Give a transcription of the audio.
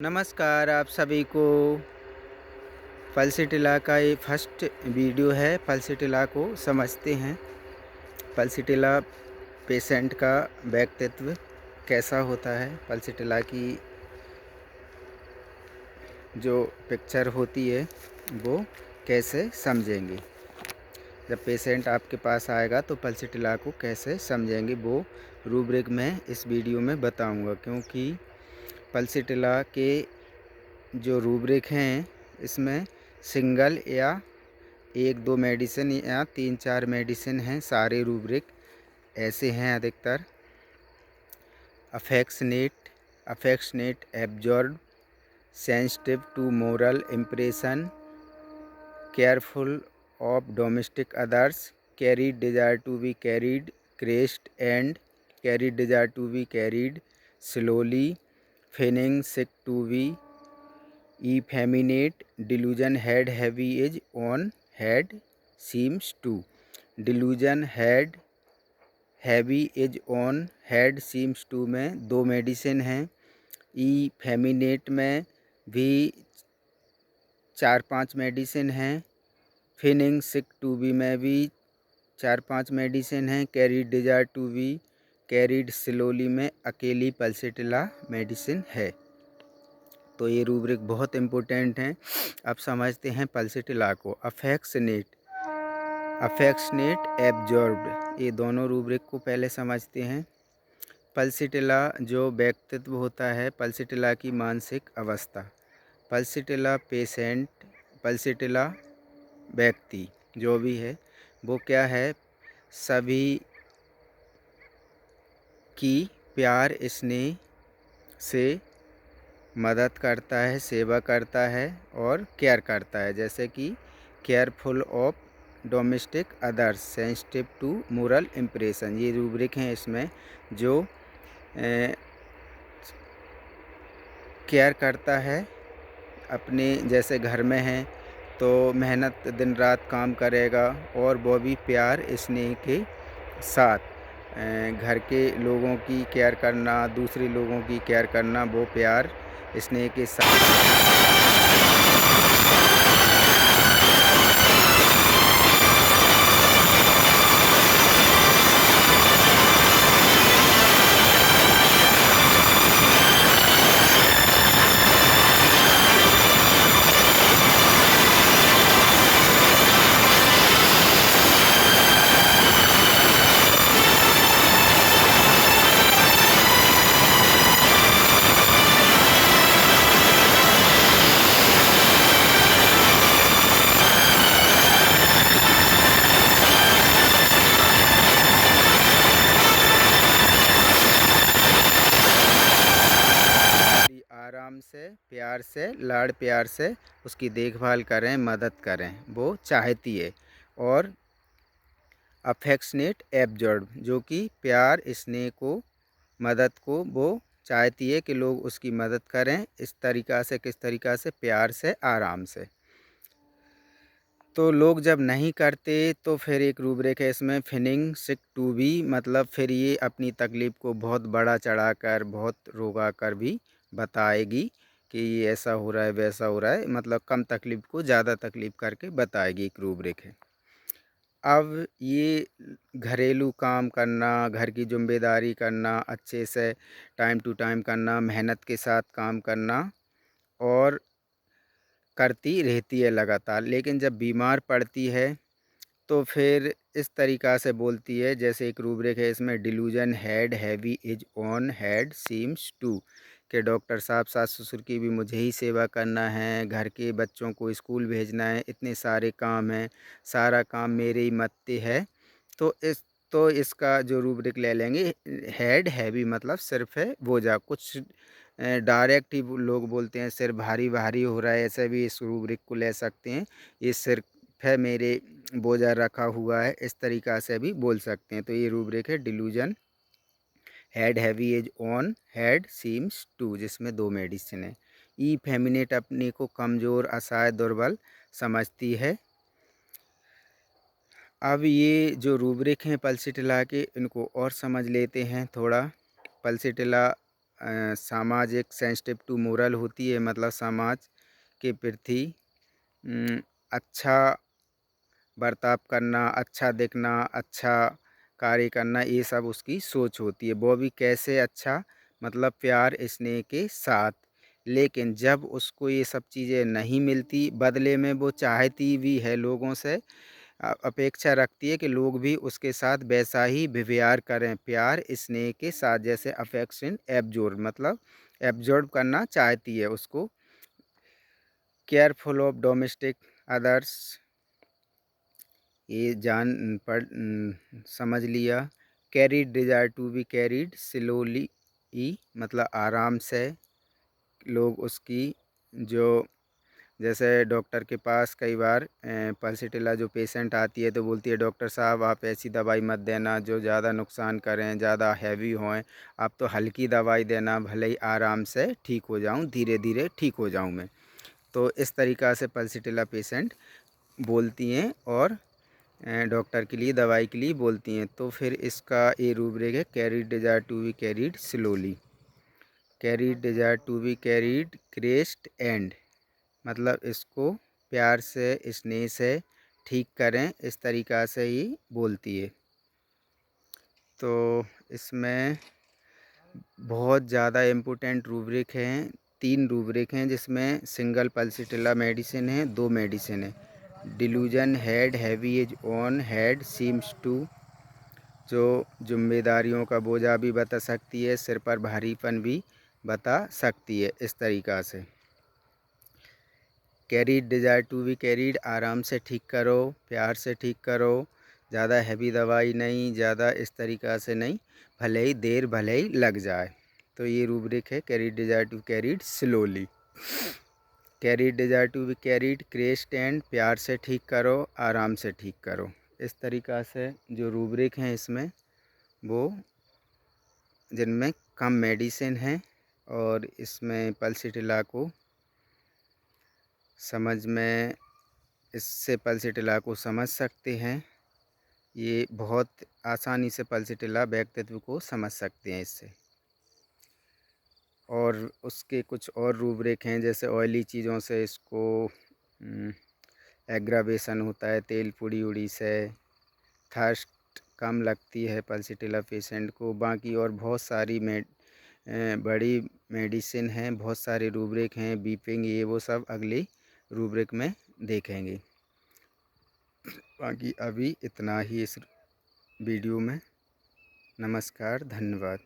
नमस्कार आप सभी को। पल्सिटिला का ये फर्स्ट वीडियो है। पल्सिटिला को समझते हैं। पल्सिटिला पेशेंट का व्यक्तित्व कैसा होता है, पल्सिटिला की जो पिक्चर होती है वो कैसे समझेंगे। जब पेशेंट आपके पास आएगा तो पल्सिटिला को कैसे समझेंगे वो रूब्रिक में इस वीडियो में बताऊंगा, क्योंकि पल्सिटिला के जो रूब्रिक हैं इसमें सिंगल या एक दो मेडिसिन या 3-4 मेडिसिन हैं। सारे रूब्रिक ऐसे हैं अधिकतर। Affectionate, absorb, sensitive to moral impression, careful of domestic others, carried desire to be carried, caressed and carried desire to be carried slowly, feigning sick to be effeminate, delusion head heavy is on head seems to, delusion head heavy is on head seems to में दो medicine हैं। effeminate में भी 4-5 medicine हैं। feeling sick to be में भी 4-5 medicine हैं। Carried desire to be carried slowly में अकेली पल्सिटिला मेडिसिन है। तो ये रूब्रिक बहुत इम्पोर्टेंट हैं। अब समझते हैं पल्सिटिला को। अफेक्शनेट, एब्जॉर्ब्ड, ये दोनों रूब्रिक को पहले समझते हैं। पल्सिटिला जो व्यक्तित्व होता है, पल्सिटिला की मानसिक अवस्था, पल्सिटिला पेशेंट, पल्सिटिला व्यक्ति जो भी है वो क्या है, सभी की प्यार स्नेह से मदद करता है, सेवा करता है और केयर करता है। जैसे कि careful of domestic others, sensitive to moral impression, ये रूब्रिक हैं इसमें। जो केयर करता है अपने, जैसे घर में है तो मेहनत दिन रात काम करेगा और वो भी प्यार स्नेह के साथ घर के लोगों की केयर करना, दूसरे लोगों की केयर करना, वो प्यार स्नेह के साथ। आराम से, प्यार से, लाड़ प्यार से उसकी देखभाल करें, मदद करें, वो चाहती है। और अफेक्शनेट एब्जॉर्ब, जो कि प्यार स्नेह को, मदद को वो चाहती है कि लोग उसकी मदद करें। इस तरीक़ा से, किस तरीक़ा से, प्यार से, आराम से। तो लोग जब नहीं करते तो फिर एक रूब्रिक है इसमें, फिनिंग सिक टू बी, मतलब फिर ये अपनी तकलीफ़ को बहुत बड़ा चढ़ाकर, बहुत रोगा कर भी बताएगी कि ये ऐसा हो रहा है, वैसा हो रहा है, मतलब कम तकलीफ़ को ज़्यादा तकलीफ़ करके बताएगी, एक रूब्रिक है। अब ये घरेलू काम करना, घर की ज़िम्मेदारी करना, अच्छे से टाइम टू टाइम करना, मेहनत के साथ काम करना और करती रहती है लगातार, लेकिन जब बीमार पड़ती है तो फिर इस तरीक़ा से बोलती है। जैसे एक रूब्रिक है इसमें, delusion head heavy is on head seems to, कि डॉक्टर साहब सास ससुर की भी मुझे ही सेवा करना है, घर के बच्चों को स्कूल भेजना है, इतने सारे काम हैं, सारा काम मेरे ही मत्थे है। तो इसका जो रूब्रिक ले लेंगे, हेड हैवी मतलब सिर्फ है बोझा। कुछ डायरेक्ट ही लोग बोलते हैं सिर भारी भारी हो रहा है, ऐसे भी इस रूब्रिक को ले सकते हैं, ये सिर है मेरे बोझा रखा हुआ है, इस तरीक़ा से भी बोल सकते हैं। तो ये रूब्रिक है delusion head heavy is on head seems to, जिसमें दो मेडिसिन है। ई फेमिनेट अपने को कमज़ोर, असहाय, दुर्बल समझती है। अब ये जो रूब्रिक हैं पल्सिटिला के, इनको और समझ लेते हैं थोड़ा। पल्सिटिला सामाजिक सेंसिटिव टू मोरल होती है, मतलब समाज के प्रति अच्छा बर्ताव करना, अच्छा दिखना, अच्छा कार्य करना, ये सब उसकी सोच होती है। वो भी कैसे अच्छा, मतलब प्यार स्नेह के साथ। लेकिन जब उसको ये सब चीज़ें नहीं मिलती, बदले में वो चाहती भी है लोगों से, अपेक्षा रखती है कि लोग भी उसके साथ वैसा ही व्यवहार करें प्यार स्नेह के साथ, जैसे अफेक्शन एब्जॉर्ब, मतलब एब्जॉर्ब करना चाहती है उसको। केयरफुल ऑफ डोमेस्टिक अदर्स, ये समझ लिया। Carried desire to be carried slowly, मतलब आराम से लोग उसकी, जो जैसे डॉक्टर के पास कई बार पल्सिटिला जो पेशेंट आती है तो बोलती है डॉक्टर साहब आप ऐसी दवाई मत देना जो ज़्यादा नुकसान करें, ज़्यादा हैवी होएं, आप तो हल्की दवाई देना, भले ही आराम से ठीक हो जाऊं, धीरे धीरे ठीक हो जाऊं मैं। तो इस तरीक़ा से पल्सिटिला पेशेंट बोलती हैं और डॉक्टर के लिए दवाई के लिए बोलती हैं। तो फिर इसका ये रूब्रिक है, carried desire to be carried slowly, carried desire to be carried caressed and, मतलब इसको प्यार से स्नेह से ठीक करें, इस तरीक़ा से ही बोलती है। तो इसमें बहुत ज़्यादा इम्पोर्टेंट रूब्रिक हैं, 3 रूब्रिक हैं, जिसमें सिंगल पल्सिटिला मेडिसिन है, 2 मेडिसिन है। Delusion head heavy is on head seems to, जो जिम्मेदारियों का बोझा भी बता सकती है, सिर पर भारीपन भी बता सकती है, इस तरीक़ा से। Carried desire to be carried, आराम से ठीक करो, प्यार से ठीक करो, ज़्यादा हैवी दवाई नहीं, ज़्यादा इस तरीक़ा से नहीं, भले ही देर भले ही लग जाए। तो ये रूब्रिक है carried desire to carried slowly. Carried desire to be carried caressed and, प्यार से ठीक करो, आराम से ठीक करो। इस तरीक़ा से जो रूब्रिक हैं इसमें, वो जिनमें कम मेडिसिन है और इसमें पल्सिटिला को समझ में, इससे पल्सिटिला को समझ सकते हैं। ये बहुत आसानी से पल्सिटिला व्यक्तित्व को समझ सकते हैं इससे। और उसके कुछ और रूब्रिक हैं, जैसे ऑयली चीज़ों से इसको एग्रावेशन होता है, तेल पुड़ी उड़ी से थर्स्ट कम लगती है पल्सिटिला पेशेंट को। बाकी और बहुत सारी बड़ी मेडिसिन हैं, बहुत सारे रूब्रिक हैं, बीपिंग, ये वो सब अगली रूब्रिक में देखेंगे। बाकी अभी इतना ही इस वीडियो में। नमस्कार, धन्यवाद।